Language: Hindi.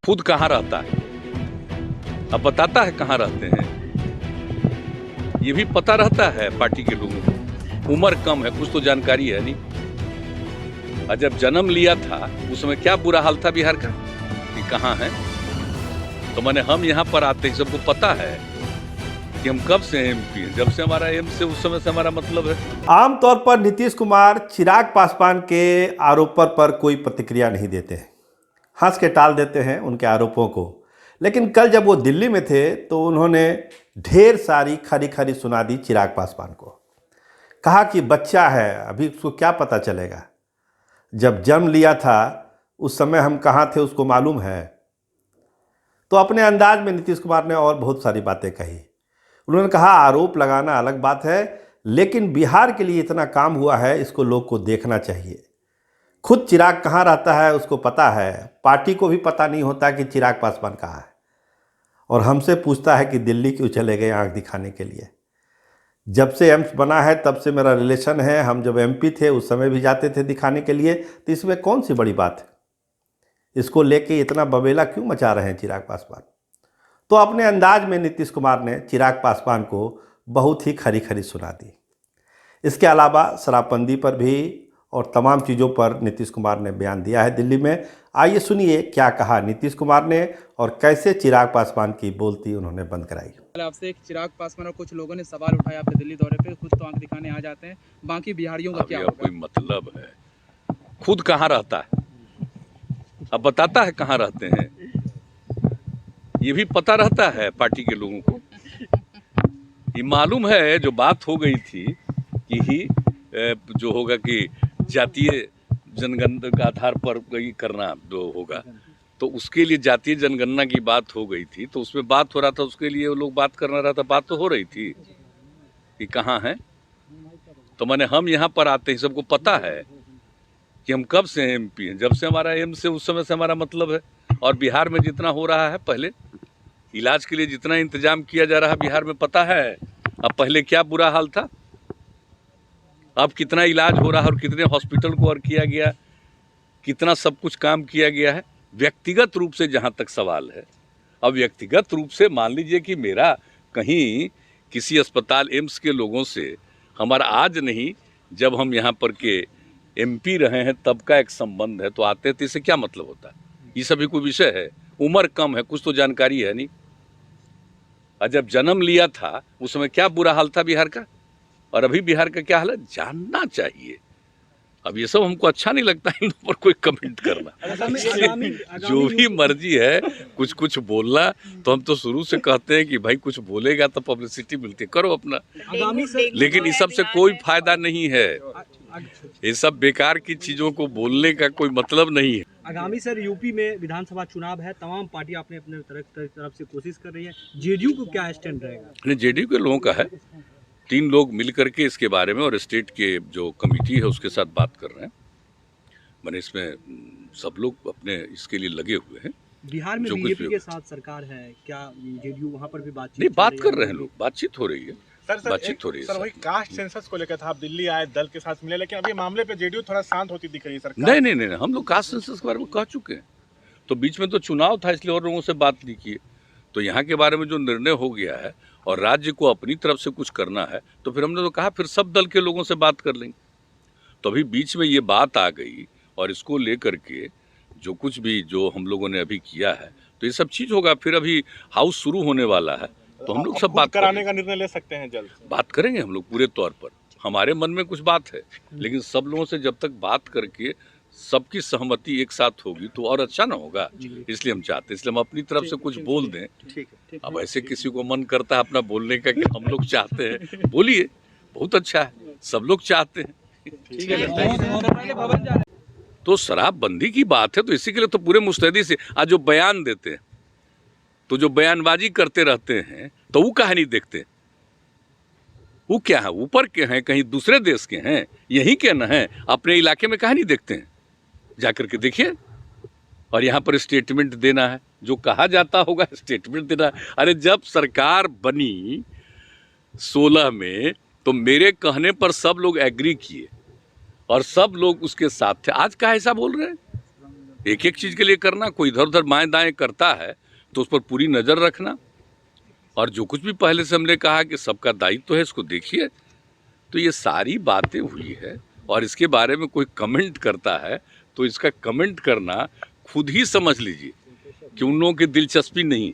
खुद कहाँ रहता है, अब बताता है कहाँ रहते हैं, ये भी पता रहता है पार्टी के लोगों को। उम्र कम है, कुछ तो जानकारी है नहीं। और जब जन्म लिया था उस समय क्या बुरा हाल था बिहार का कि कहाँ है। तो मैंने हम यहाँ पर आते हैं, सबको पता है कि हम कब से एमपी हैं, जब से हमारा एम से उस समय से हमारा मतलब है। आमतौर पर नीतीश कुमार चिराग पासवान के आरोपों पर कोई प्रतिक्रिया नहीं देते हैं, हंस के टाल देते हैं उनके आरोपों को। लेकिन कल जब वो दिल्ली में थे तो उन्होंने ढेर सारी खरी खरी सुना दी चिराग पासवान को। कहा कि बच्चा है, अभी उसको क्या पता चलेगा, जब जन्म लिया था उस समय हम कहाँ थे उसको मालूम है। तो अपने अंदाज में नीतीश कुमार ने और बहुत सारी बातें कही। उन्होंने कहा आरोप लगाना अलग बात है, लेकिन बिहार के लिए इतना काम हुआ है, इसको लोग को देखना चाहिए। खुद चिराग कहाँ रहता है उसको पता है, पार्टी को भी पता नहीं होता कि चिराग पासवान कहाँ है। और हमसे पूछता है कि दिल्ली क्यों चले गए आंख दिखाने के लिए। जब से एम्स बना है तब से मेरा रिलेशन है, हम जब एमपी थे उस समय भी जाते थे दिखाने के लिए, तो इसमें कौन सी बड़ी बात है। इसको लेके इतना बवेला क्यों मचा रहे हैं चिराग पासवान। तो अपने अंदाज में नीतीश कुमार ने चिराग पासवान को बहुत ही खरी खरी सुना दी। इसके अलावा शराबबंदी पर भी और तमाम चीज़ों पर नीतीश कुमार ने बयान दिया है दिल्ली में। आइए सुनिए क्या कहा नीतीश कुमार ने और कैसे चिराग पासवान की बोलती उन्होंने बंद कराई। आपसे एक चिराग पासवान और कुछ लोगों ने सवाल उठाया आपके दिल्ली दौरे पे, खुद तो आंख दिखाने आ जाते हैं, बाकी बिहारियों का क्या होगा? कोई मतलब है, खुद कहाँ रहता है, अब बताता है कहाँ रहते हैं, ये भी पता रहता है पार्टी के लोगों को। ये मालूम है जो बात हो गई थी कि ही जो होगा कि जातीय जनगणना के आधार पर कोई करना जो होगा, तो उसके लिए जातीय जनगणना की बात हो गई थी, तो उसमें बात हो रहा था, उसके लिए वो लोग बात करना रहा था, बात तो हो रही थी कि कहाँ है। तो मैंने हम यहाँ पर आते हैं, सबको पता है कि हम कब से एमपी हैं, जब से हमारा एम से उस समय से हमारा मतलब है। और बिहार में जितना हो रहा है, पहले इलाज के लिए जितना इंतजाम किया जा रहा है बिहार में, पता है अब पहले क्या बुरा हाल था, अब कितना इलाज हो रहा है और कितने हॉस्पिटल को और किया गया, कितना सब कुछ काम किया गया है। व्यक्तिगत रूप से जहाँ तक सवाल है, अब व्यक्तिगत रूप से मान लीजिए कि मेरा कहीं किसी अस्पताल एम्स के लोगों से हमारा आज नहीं, जब हम यहाँ पर के एमपी रहे हैं तब का एक संबंध है, तो आते हैं, तो इससे क्या मतलब होता है। ये सभी कोई विषय है, उम्र कम है, कुछ तो जानकारी है नहीं। और जब जन्म लिया था उस समय क्या बुरा हाल था बिहार का, और अभी बिहार का क्या हाल है, जानना चाहिए। अब ये सब हमको अच्छा नहीं लगता इन पर कोई कमेंट करना। जो भी मर्जी है कुछ कुछ बोलना, तो हम तो शुरू से कहते हैं कि भाई कुछ बोलेगा तो पब्लिसिटी मिलती है, करो अपना। लेकिन इस सब से कोई फायदा नहीं है, ये सब बेकार की चीजों को बोलने का कोई मतलब नहीं है। आगामी सर यूपी में विधानसभा चुनाव है, तमाम पार्टी अपने अपने तरफ से कोशिश कर रही है, जेडीयू को क्या स्टैंड रहेगा? नहीं, जेडीयू के लोगों का है, 3 लोग मिल करके इसके बारे में और स्टेट के जो कमेटी है उसके साथ बात कर रहे हैं। मैंने इसमें सब लोग अपने इसके लिए लगे हुए हैं। बिहार में बीजेपी के साथ सरकार है, क्या जेडीयू वहां पर भी बातचीत? नहीं, बात कर रहे हैं लोग, बातचीत हो रही है, बातचीत हो रही है। सर, वही कास्ट सेंसस को लेकर था, आप दिल्ली आए, दल के साथ मिले, लेकिन अभी मामले पे जेडीयू थोड़ा शांत होती दिख रही है सर। नहीं, हम लोग कास्ट सेंसस के बारे में कह चुके हैं, तो बीच में तो चुनाव था इसलिए और लोगों से बात नहीं की। तो यहाँ के बारे में जो निर्णय हो गया है और राज्य को अपनी तरफ से कुछ करना है, तो फिर हमने तो कहा फिर सब दल के लोगों से बात कर लेंगे। तो अभी बीच में ये बात आ गई और इसको लेकर के जो कुछ भी जो हम लोगों ने अभी किया है, तो ये सब चीज़ होगा। फिर अभी हाउस शुरू होने वाला है, तो हम लोग सब बात कराने का निर्णय ले सकते हैं, जल्द बात करेंगे हम लोग पूरे तौर पर। हमारे मन में कुछ बात है, लेकिन सब लोगों से जब तक बात करके सबकी सहमति एक साथ होगी तो और अच्छा ना होगा, इसलिए हम चाहते हैं, इसलिए हम अपनी तरफ से कुछ बोल दें। अब ऐसे किसी को मन करता है अपना बोलने का कि हम लोग चाहते हैं, बोलिए, बहुत अच्छा है, सब लोग चाहते हैं। तो शराबबंदी की बात है, तो इसी के लिए तो पूरे मुस्तैदी से आज जो बयान देते हैं, तो जो बयानबाजी करते रहते हैं, तो वो काहे नहीं देखते, वो क्या है, ऊपर के हैं, कहीं दूसरे देश के हैं, यहीं के न हैं, अपने इलाके में काहे नहीं देखते हैं, जाकर के देखिए। और यहाँ पर स्टेटमेंट देना है, जो कहा जाता होगा स्टेटमेंट देना है। अरे जब सरकार बनी 16 में, तो मेरे कहने पर सब लोग एग्री किए और सब लोग उसके साथ थे। आज का ऐसा बोल रहे हैं, एक एक चीज के लिए करना, कोई इधर उधर बाएं दाएं करता है तो उस पर पूरी नजर रखना। और जो कुछ भी पहले से हमने कहा कि सबका दायित्व है, इसको देखिए। तो ये सारी बातें हुई है और इसके बारे में कोई कमेंट करता है तो इसका कमेंट करना खुद ही समझ लीजिए कि उन लोगों की दिलचस्पी नहीं।